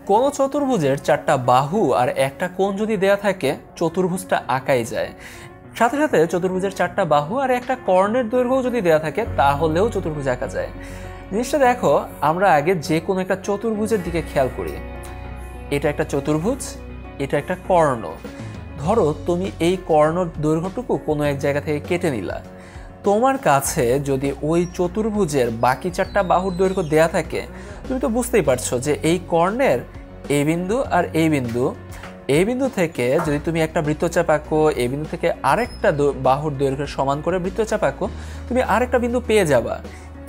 কোনো চতুর্ভুজের চারটা বাহু আর একটা কোণ যদি দেয়া থাকে চতুর্ভুজটা আঁকাই যায়। সাথে সাথে চতুর্ভুজের চারটা বাহু আর একটা কর্ণের দৈর্ঘ্য যদি দেয়া থাকে তাহলেও চতুর্ভুজ আঁকা যায়। জিনিসটা দেখো, আমরা আগে যে কোনো একটা চতুর্ভুজের দিকে খেয়াল করি। এটা একটা চতুর্ভুজ, এটা একটা কর্ণ। ধরো তুমি এই কর্ণর দৈর্ঘ্যটুকু কোনো এক জায়গা থেকে কেটে নিলা। তোমার কাছে যদি ওই চতুর্ভুজের বাকি চারটা বাহুর দৈর্ঘ্য দেয়া থাকে, তুমি তো বুঝতেই পারছো যে এই কর্ণের এই বিন্দু আর এই বিন্দু থেকে যদি তুমি একটা বৃত্তচাপ আঁকো, এই বিন্দু থেকে আরেকটা বাহুর দৈর্ঘ্য সমান করে বৃত্তচাপ আঁকো, তুমি আরেকটা বিন্দু পেয়ে যাবা।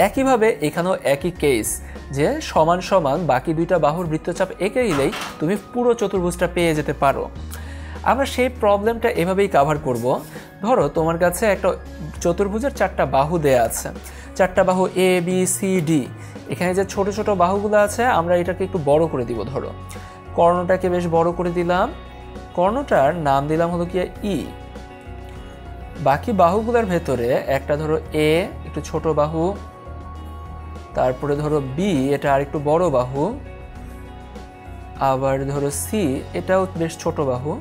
একইভাবে এখানেও একই কেস, যে সমান সমান বাকি দুইটা বাহুর বৃত্তচাপ এঁকে দিলেই তুমি পুরো চতুর্ভুজটা পেয়ে যেতে পারো। আমরা সেই প্রবলেমটা এভাবেই কাভার করব। ধরো তোমার কাছে একটা চতুর্ভুজের চারটা বাহু দেয়া আছে, চারটা বাহু এ বি সি ডি। এখানে যে ছোট ছোট বাহুগুলো আছে আমরা এটাকে একটু বড় করে দিব। ধরো কর্ণটাকে বেশ বড় করে দিলাম, কর্ণটার নাম দিলাম হলো কি ই। বাকি বাহুগুলোর ভেতরে একটা ধরো এ একটু ছোট বাহু, তারপরে ধরো বি এটা আর একটু বড় বাহু, আবার ধরো সি এটাও বেশ ছোট বাহু,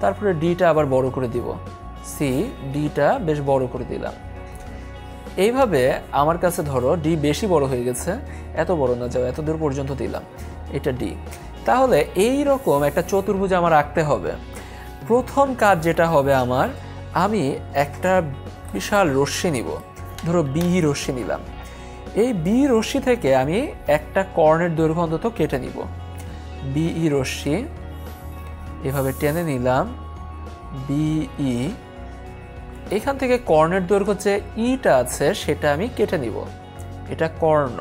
তারপরে ডিটা আবার বড় করে দিব, সি ডিটা বেশ বড় করে দিলাম। এইভাবে আমার কাছে ধরো ডি বেশি বড় হয়ে গেছে, এত বড় না, যাও এত দূর পর্যন্ত দিলাম, এটা ডি। তাহলে এই রকম একটা চতুর্ভুজ আমার আঁকতে হবে। প্রথম কাজ যেটা হবে আমার, আমি একটা বিশাল রশ্মি নিব, ধরো বি রশ্মি নিলাম। এই বি রশ্মি থেকে আমি একটা কর্ণের দৈর্ঘ্য অন্তত কেটে নিব। বিই রশ্মি এভাবে টেনে নিলাম, বিই। এখান থেকে কর্ণের দৈর্ঘ্য যে ইটা আছে সেটা আমি কেটে নিব। এটা কর্ণ।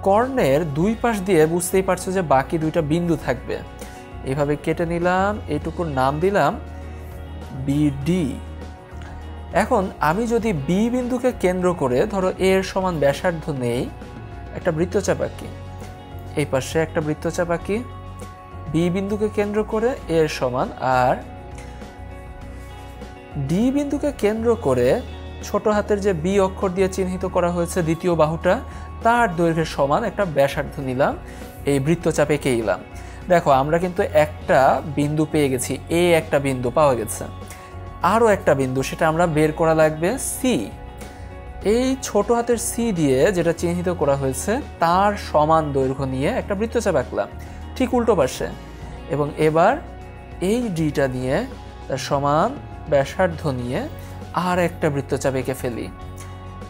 কর্ণের দুই পাশ দিয়ে বুঝতেই পারছো যে বাকি দুইটা বিন্দু থাকবে, এভাবে কেটে নিলাম, এইটুকুর নাম দিলাম বিডি। এখন আমি যদি বি বিন্দুকে কেন্দ্র করে ধরো এর সমান ব্যাসার্ধ নেই, একটা বৃত্তচাপ আঁকি, এই পাশে একটা বৃত্তচাপ আঁকি, বি বিন্দুকে কেন্দ্র করে এর সমান, আর ডি বিন্দুকে কেন্দ্র করে ছোট হাতের যে বি অক্ষর দিয়ে চিহ্নিত করা হয়েছে দ্বিতীয় বাহুটা, তার দৈর্ঘ্যের সমান একটা ব্যাসার্ধ নিলাম, এই বৃত্তচাপ এঁকে দিলাম। দেখো আমরা কিন্তু একটা বিন্দু পেয়ে গেছি, এ একটা বিন্দু পাওয়া গেছে, আরও একটা বিন্দু সেটা আমরা বের করা লাগবে সি। এই ছোট হাতের সি দিয়ে যেটা চিহ্নিত করা হয়েছে তার সমান দৈর্ঘ্য নিয়ে একটা বৃত্তচাপ আঁকলাম ঠিক উল্টো পাশে, এবং এবার এই ডিটা নিয়ে তার সমান ব্যাসার্ধ নিয়ে আর একটা বৃত্তচাপ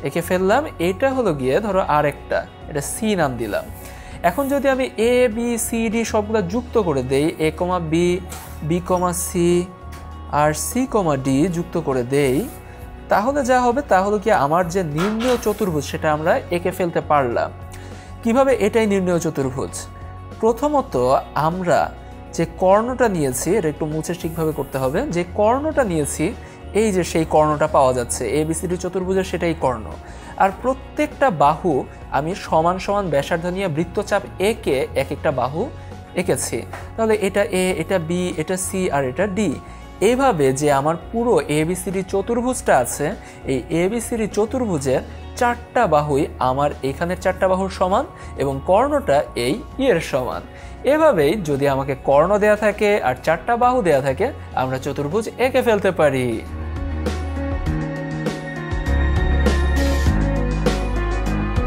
এঁকে ফেললাম। এটা হলো গিয়ে ধরো আর একটা, এটা সি নাম দিলাম। এখন যদি আমি এ বি সি ডি সবগুলো যুক্ত করে দেই, এ কমা বি, বি কমা সি আর সি কমা ডি যুক্ত করে দেই, তাহলে যা হবে তা হলো কি আমার যে নির্ণেয় চতুর্ভুজ সেটা আমরা এঁকে ফেলতে পারলাম। কিভাবে এটাই নির্ণেয় চতুর্ভুজ? প্রথমত আমরা যে কর্ণটা নিয়েছি, এটা একটু মুছে ঠিকভাবে করতে হবে, যে কর্ণটা নিয়েছি এই যে সেই কর্ণটা পাওয়া যাচ্ছে এবিসিডি চতুর্ভুজের, সেটাই কর্ণ। আর প্রত্যেকটা বাহু আমি সমান সমান ব্যাসার্ধ নিয়ে বৃত্তচাপ এঁকে এক একটা বাহু এঁকেছি। তাহলে এটা এ, এটা বি, এটা সি আর এটা ডি। এইভাবে যে আমার পুরো এবিসিডি চতুর্ভুজটা আছে, এই এবিসিডি চতুর্ভুজের চারটা বাহুই আমার এখানের চারটা বাহুর সমান এবং কর্ণটা এই এর সমান। এভাবেই যদি আমাকে কর্ণ দেয়া থাকে আর চারটা বাহু দেয়া থাকে আমরা চতুর্ভুজ এঁকে ফেলতে পারি।